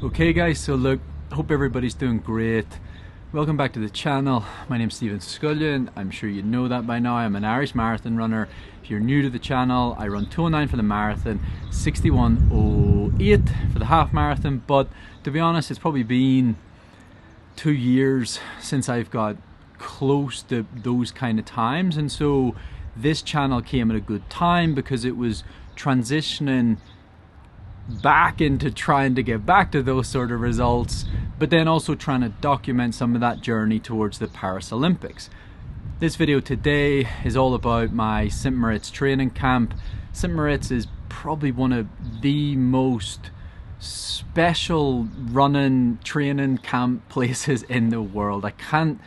Okay guys, so look, hope everybody's doing great. Welcome back to the channel. My name's Scullion. I'm sure you know that by now. I'm an Irish marathon runner. If you're new to the channel, I run 2:09 for the marathon, 61:08 for the half marathon, but to be honest, it's probably been 2 years since I've got close to those kind of times, and so this channel came at a good time because it was transitioning back into trying to get back to those sort of results, but then also trying to document some of that journey towards the Paris Olympics. This video today is all about my St Moritz training camp. St Moritz is probably one of the most special running training camp places in the world. I can't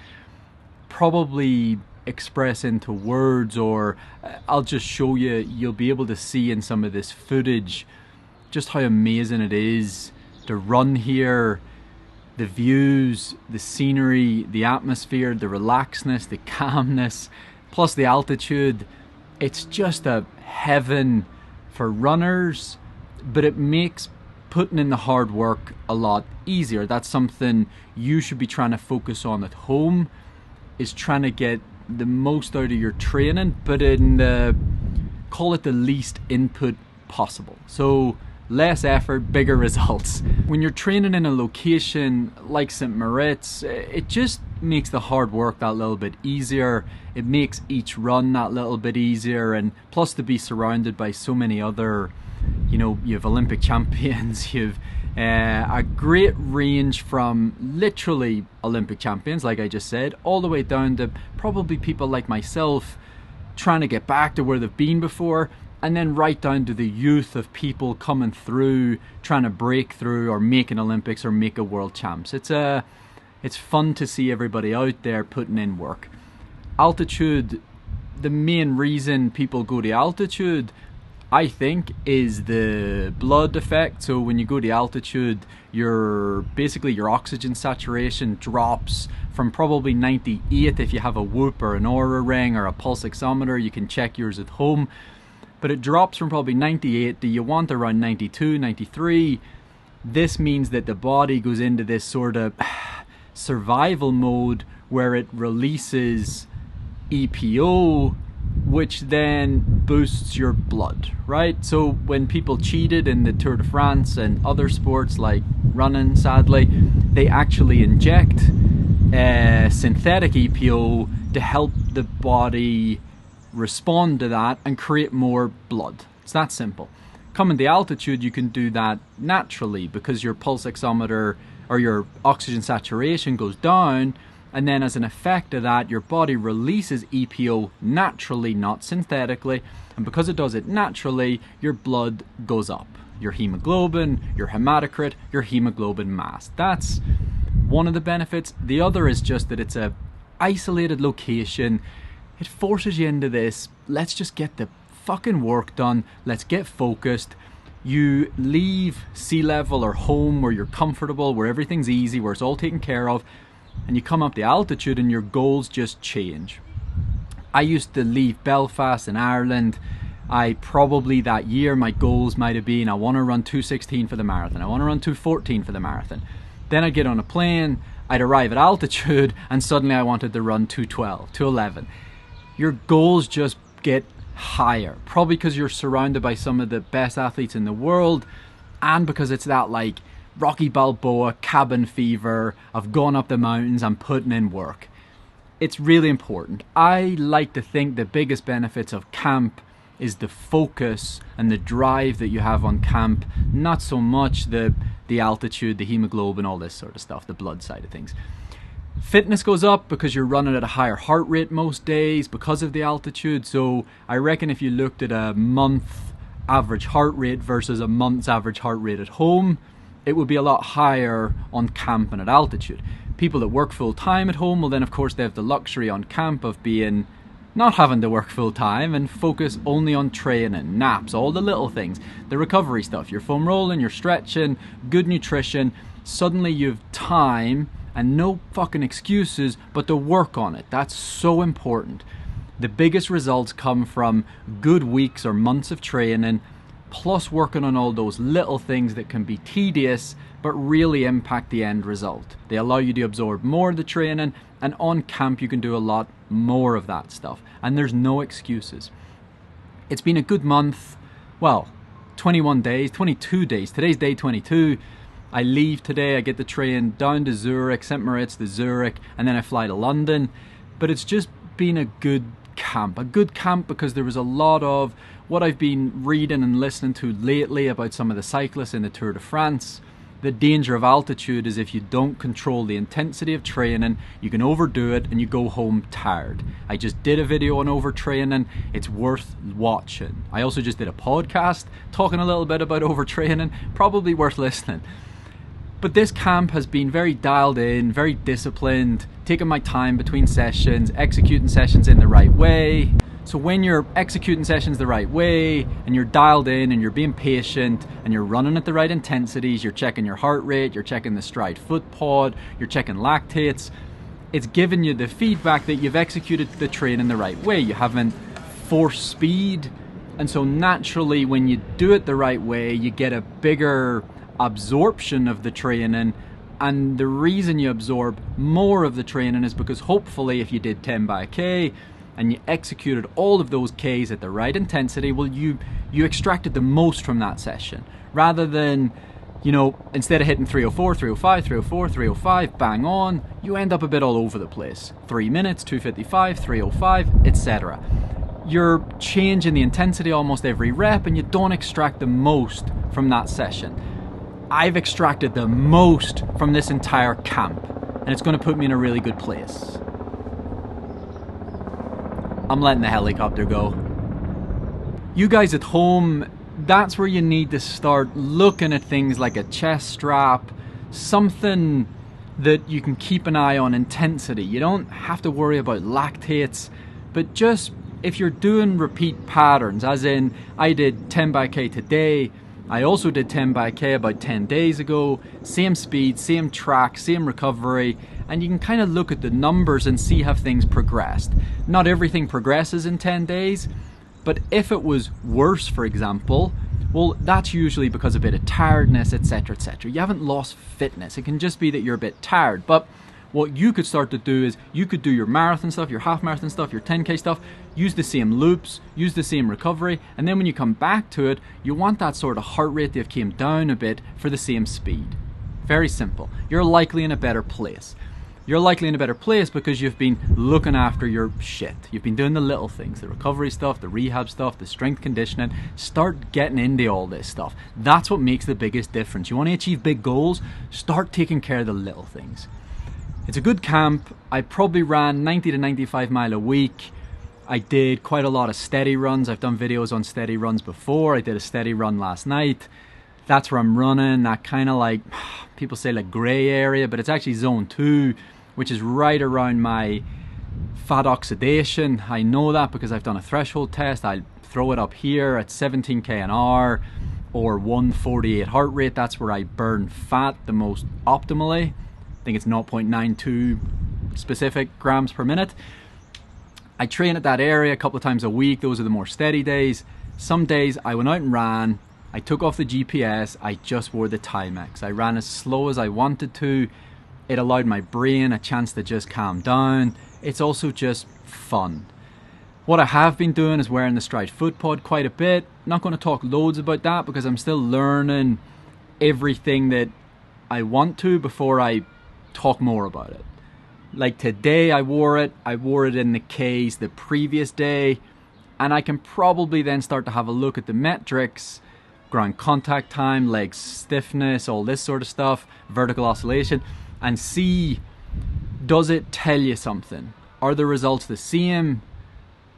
probably express into words, or I'll just show you. You'll be able to see in some of this footage just how amazing it is to run here. The views, the scenery, the atmosphere, the relaxedness, the calmness, plus the altitude. It's just a heaven for runners, but it makes putting in the hard work a lot easier. That's something you should be trying to focus on at home, is trying to get the most out of your training, but in the, call it the least input possible. So less effort, bigger results. When you're training in a location like St Moritz, it just makes the hard work that little bit easier. It makes each run that little bit easier, and plus to be surrounded by so many other, you have Olympic champions, you've a great range from literally Olympic champions, like I just said, all the way down to probably people like myself trying to get back to where they've been before, and then right down to the youth of people coming through, trying to break through or make an Olympics or make a world champs. It's fun to see everybody out there putting in work. Altitude, the main reason people go to altitude, I think, is the blood effect. So when you go to altitude, your oxygen saturation drops from probably 98 if you have a Whoop or an Aura ring or a pulse oximeter. You can check yours at home. But it drops from probably 98 to you want around 92, 93. This means that the body goes into this sort of survival mode where it releases EPO, which then boosts your blood, right? So when people cheated in the Tour de France and other sports like running, sadly, they actually inject synthetic EPO to help the body respond to that and create more blood. It's that simple. Coming to altitude, you can do that naturally because your pulse oximeter or your oxygen saturation goes down, and then as an effect of that, your body releases EPO naturally, not synthetically, and because it does it naturally, your blood goes up. Your hemoglobin, your hematocrit, your hemoglobin mass. That's one of the benefits. The other is just that it's a isolated location. It forces you into this, let's just get the fucking work done, let's get focused. You leave sea level or home where you're comfortable, where everything's easy, where it's all taken care of, and you come up the altitude and your goals just change. I used to leave Belfast in Ireland. Probably that year my goals might have been, I want to run 2:16 for the marathon, I want to run 2:14 for the marathon. Then I'd get on a plane, I'd arrive at altitude, and suddenly I wanted to run 2:12, 2:11. Your goals just get higher, probably because you're surrounded by some of the best athletes in the world, and because it's that like Rocky Balboa cabin fever of going up the mountains and putting in work. It's really important. I like to think the biggest benefits of camp is the focus and the drive that you have on camp, not so much the altitude, the hemoglobin, all this sort of stuff, the blood side of things. Fitness goes up because you're running at a higher heart rate most days because of the altitude. So I reckon if you looked at a month average heart rate versus a month's average heart rate at home, it would be a lot higher on camp and at altitude. People that work full time at home, well then of course they have the luxury on camp of not having to work full time and focus only on training, naps, all the little things, the recovery stuff, your foam rolling, your stretching, good nutrition. Suddenly you've time and no fucking excuses but to work on it. That's so important. The biggest results come from good weeks or months of training, plus working on all those little things that can be tedious but really impact the end result. They allow you to absorb more of the training, and on camp you can do a lot more of that stuff, and there's no excuses. It's been a good month, well, 21 days, 22 days, today's day 22. I leave today, I get the train down to Zurich, St Moritz to Zurich, and then I fly to London. But it's just been a good camp because there was a lot of what I've been reading and listening to lately about some of the cyclists in the Tour de France. The danger of altitude is if you don't control the intensity of training, you can overdo it and you go home tired. I just did a video on overtraining. It's worth watching. I also just did a podcast talking a little bit about overtraining, probably worth listening. But this camp has been very dialed in, very disciplined, taking my time between sessions, executing sessions in the right way. So when you're executing sessions the right way and you're dialed in and you're being patient and you're running at the right intensities, you're checking your heart rate, you're checking the stride foot pod, you're checking lactates, it's giving you the feedback that you've executed the training the right way. You haven't forced speed. And so naturally when you do it the right way, you get a bigger absorption of the training. And the reason you absorb more of the training is because hopefully if you did 10 by K and you executed all of those Ks at the right intensity, well, you extracted the most from that session. Rather than, you know, instead of hitting 304, 305, 304, 305, bang on, you end up a bit all over the place. 3 minutes, 255, 305, etc. You're changing the intensity almost every rep and you don't extract the most from that session. I've extracted the most from this entire camp, and it's going to put me in a really good place. I'm letting the helicopter go. You guys at home, that's where you need to start looking at things like a chest strap, something that you can keep an eye on intensity. You don't have to worry about lactates, but just if you're doing repeat patterns, as in I did 10 by K today, I also did 10 by K about 10 days ago, same speed, same track, same recovery, and you can kind of look at the numbers and see how things progressed. Not everything progresses in 10 days, but if it was worse, for example, well, that's usually because of a bit of tiredness, etc., etc. You haven't lost fitness. It can just be that you're a bit tired. But what you could start to do is you could do your marathon stuff, your half marathon stuff, your 10K stuff, use the same loops, use the same recovery, and then when you come back to it, you want that sort of heart rate that have came down a bit for the same speed. Very simple. You're likely in a better place. You're likely in a better place because you've been looking after your shit. You've been doing the little things, the recovery stuff, the rehab stuff, the strength conditioning. Start getting into all this stuff. That's what makes the biggest difference. You want to achieve big goals? Start taking care of the little things. It's a good camp. I probably ran 90 to 95 mile a week. I did quite a lot of steady runs. I've done videos on steady runs before. I did a steady run last night. That's where I'm running, that kind of like, people say like gray area, but it's actually zone 2, which is right around my fat oxidation. I know that because I've done a threshold test. I'll throw it up here at 17k an hour or 148 heart rate. That's where I burn fat the most optimally. I think it's 0.92 specific grams per minute. I train at that area a couple of times a week. Those are the more steady days. Some days I went out and ran. I took off the GPS. I just wore the Timex. I ran as slow as I wanted to. It allowed my brain a chance to just calm down. It's also just fun. What I have been doing is wearing the stride foot pod quite a bit. Not going to talk loads about that because I'm still learning everything that I want to before I talk more about it. Like today I wore it in the Ks the previous day, and I can probably then start to have a look at the metrics, ground contact time, leg stiffness, all this sort of stuff, vertical oscillation, and see, does it tell you something? Are the results the same?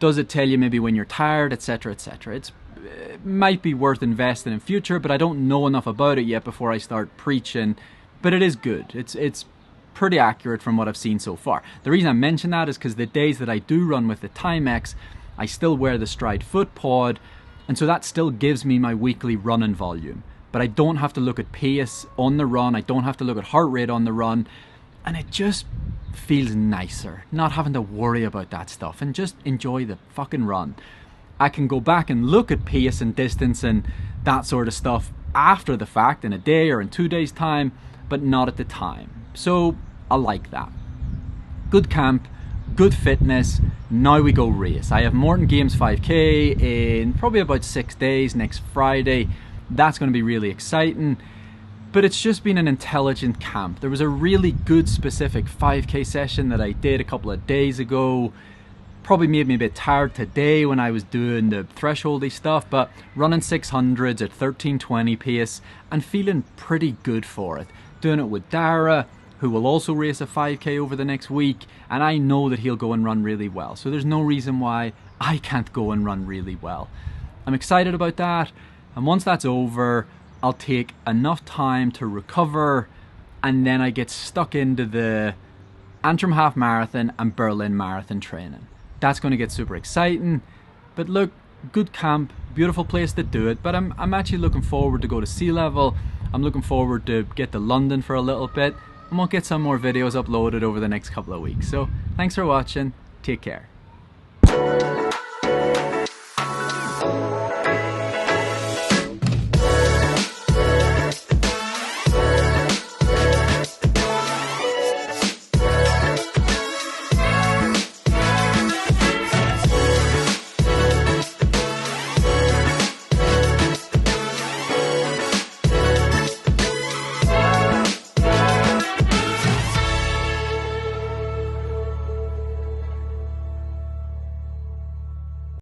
Does it tell you maybe when you're tired, etc., etc.? It might be worth investing in future, but I don't know enough about it yet before I start preaching. But it is good. It's pretty accurate from what I've seen so far. The reason I mention that is because the days that I do run with the Timex, I still wear the stride foot pod, and so that still gives me my weekly running volume. But I don't have to look at pace on the run. I don't have to look at heart rate on the run, and it just feels nicer not having to worry about that stuff and just enjoy the fucking run. I can go back and look at pace and distance and that sort of stuff after the fact, in a day or in 2 days time, but not at the time. So I like that. Good camp, good fitness, now we go race. I have Morton Games 5k in probably about 6 days, next Friday. That's going to be really exciting. But it's just been an intelligent camp. There was a really good specific 5k session that I did a couple of days ago. Probably made me a bit tired today when I was doing the thresholdy stuff, but running 600s at 13:20 pace and feeling pretty good for it. Doing it with Dara, who will also race a 5k over the next week, and I know that he'll go and run really well. So there's no reason why I can't go and run really well. I'm excited about that, and once that's over, I'll take enough time to recover, and then I get stuck into the Antrim Half Marathon and Berlin Marathon training. That's going to get super exciting. But look, good camp, beautiful place to do it, but I'm actually looking forward to go to sea level. I'm looking forward to get to London for a little bit, and we'll get some more videos uploaded over the next couple of weeks. So thanks for watching, take care.